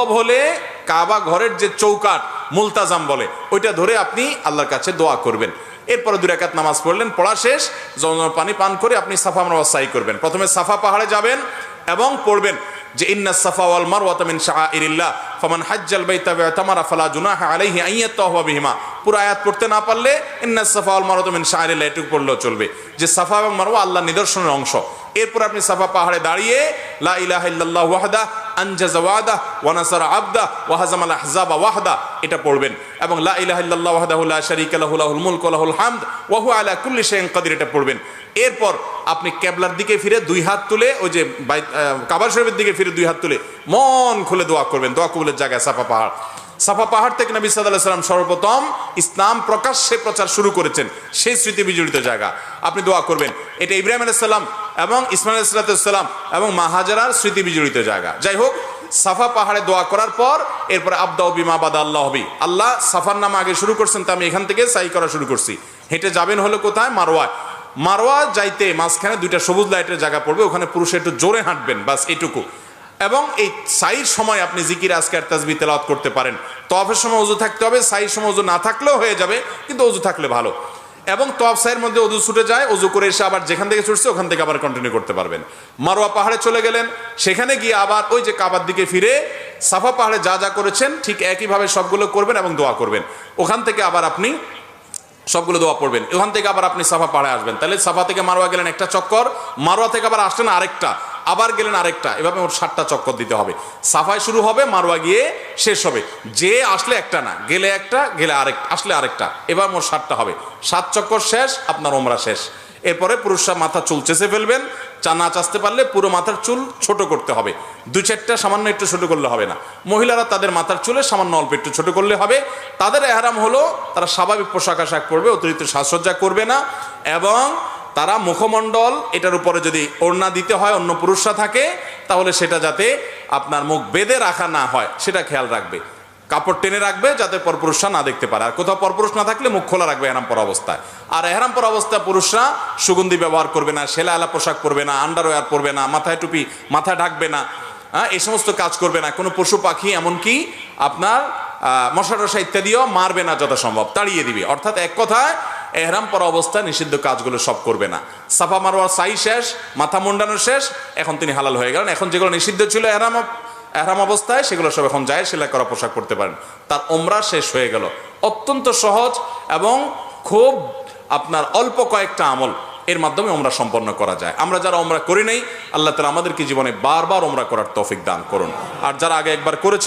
সম্ভব হলে কাবা ঘরের যে চৌকাট মুলতাজাম বলে ওইটা ধরে আপনি আল্লাহর কাছে দোয়া করবেন। এরপরে 2 রাকাত নামাজ পড়লেন, পড়া শেষ, জমজম পানি পান করে আপনি সাফা মারওয়া সাই করবেন। প্রথমে সাফা পাহাড়ে যাবেন এবং পড়বেন যে ইন্নাস সাফা ওয়াল মারওয়াতা মিন শাআইরিল্লাহ ফামান হাজ্জাল বাইতা ওয়া তামারা ফালা জুনাহা আলাইহি আন ইয়াতাওয়াফা বিহিমা। পুরো আয়াত পড়তে না পারলে ইন্নাস সাফা ওয়াল মারওয়াতা মিন শাআইরিল্লাহ এটুকু পড়লেও চলবে, যে সাফা এবং মারওয়া আল্লাহর নিদর্শনের অংশ। এরপর আপনি সাফা পাহাড়ে দাঁড়িয়ে লা ইলাহা ইল্লাল্লাহু ওয়াহদা আনজাযা ওয়াদা ওয়া নাসারা আবদা ওয়া হাজামাল আহজাবা ওয়াহদা এটা পড়বেন, এবং লা ইলাহা ইল্লাল্লাহু ওয়াহদাহু লা শারীকা লাহু লাহুল মুলকু ওয়া লাহুল হামদ ওয়া হুয়া আলা কুল্লি শাইইন কাদির এটা পড়বেন। এরপর আপনি কিবলার দিকে ফিরে 2 হাত তুলে ওই যে কাবা শরীফের দিকে ফিরে 2 হাত তুলে মন খুলে দোয়া করবেন। দোয়া কবুলের জায়গায় সাফা পাহাড়। সাফা পাহাড় থেকে নবী সাল্লাল্লাহু আলাইহি ওয়াসাল্লাম সর্বপ্রথম ইসলাম প্রকাশ্যে প্রচার শুরু করেছেন, সেই স্মৃতি বিজড়িত জায়গা। আপনি দোয়া করবেন। এটা ইব্রাহিম আলাইহিস সালাম এবং ইসমাঈল আলাইহিস সালাম এবং মা হাজারার স্মৃতি বিজড়িত জায়গা। যাই হোক, সাফা পাহাড়ে দোয়া করার পর এরপরে আবদাউ বিমা বাদা আল্লাহ হবি, আল্লাহ সাফার নাম আগে শুরু করছেন, তা আমি এখান থেকে সাই করা শুরু করছি। হেঁটে যাবেন হলো কোথায়? মারওয়ায়। মারওয়া যাইতে মাঝখানে 2টা সবুজ লাইটের জায়গা পড়বে, ওখানে পুরুষে একটু জোরে হাঁটবেন, বাস এটুকু। এবং এই সাইর সময় আপনি জিকির আজকার তাসবিহ তেলাওয়াত করতে পারেন। তওয়াফের সময় ওযু থাকতে হবে, সাইর সময় ওযু না থাকলেও হয়ে যাবে, কিন্তু ওযু থাকলে ভালো। এবং তওয়াফ সাইয়ের মধ্যে ওযু ছুটে যায়, ওযু করে এসে আবার যেখান থেকে ছুটছে ওখান থেকে আবার কন্টিনিউ করতে পারবেন। মারওয়া পাহাড়ে চলে গেলেন, সেখানে গিয়ে আবার ওই যে কাবার দিকে ফিরে সাফা পাহাড়ে যা যা করেছেন ঠিক একইভাবে সবগুলো করবেন এবং দোয়া করবেন। ওখান থেকে আবার আপনি সবগুলো দোয়া পড়বেন। ওখান থেকে আবার আপনি সাফা পাহাড়ে আসবেন। তাহলে সাফা থেকে মারওয়া গেলেন একটা চক্কর, মারওয়া থেকে আবার আসলেন আরেকটা, আবার গেলেন আরেকটা, এভাবে মোট 7টা চক্কর দিতে হবে। সাফায় শুরু হবে, মারওয়া গিয়ে শেষ হবে। যে আসলে একটা না, গেলে একটা, গেলে আরেকটা, আসলে আরেকটা, এবার মোট 7টা হবে। 7 চক্কর শেষ, আপনার ওমরা শেষ। এরপরে পুরুষরা মাথা চুল চেঁচে ফেলবেন, না চাচতে পারলে পুরো মাথার চুল ছোট করতে হবে। 2-4টা সামান্য একটু ছোট করলে হবে না। মহিলারা তাদের মাথার চুলে সামান্য অল্প একটু ছোট করলে হবে। তাদের ইহরাম হলো তারা স্বাভাবিক পোশাক আশাক পরবে, অতিরিক্ত সাজসজ্জা করবে না, এবং তারা মুখমণ্ডল এটার উপরে যদি ওড়না দিতে হয় অন্য পুরুষরা থাকে তাহলে সেটা যাতে আপনার মুখ বেঁধে রাখা না হয় সেটা খেয়াল রাখবে। কাপড় টেনে রাখবে যাতে পরপুরুষরা না দেখতে পারে। আর কোথাও পরপুরুষ না থাকলে মুখ খোলা রাখবে এহরাম পরা অবস্থায়। আর এহরাম পরা অবস্থায় পুরুষরা সুগন্ধি ব্যবহার করবে না, সেলা আলা পোশাক পরবে না, আন্ডারওয়্যার পরবে না, মাথায় টুপি মাথা ঢাকবে না, এই সমস্ত কাজ করবে না। কোনো পশু পাখি এমনকি আপনার মশা টশা ইত্যাদিও মারবে না, যথাসম্ভব তাড়িয়ে দিবে। অর্থাৎ এক কথায় এহরাম পরা অবস্থায় নিষিদ্ধ কাজগুলো সব করবে না। সাফা মারওয়া সাই শেষ, মাথা মুন্ডানো শেষ, এখন তিনি হালাল হয়ে গেলেন। এখন যেগুলো নিষিদ্ধ ছিল এহরাম অবস্থায় সেগুলো সব এখন যায়, সেলাই করা পোশাক পরতে পারেন। তার ওমরা শেষ হয়ে গেল। অত্যন্ত সহজ এবং খুব আপনার অল্প কয়েকটা আমল এর মাধ্যমে ওমরা সম্পন্ন করা যায়। আমরা যারা ওমরা করি নাই, আল্লাহ তাআলা আমাদেরকে জীবনে বারবার ওমরা করার তৌফিক দান করুন। আর যারা আগে একবার করেছে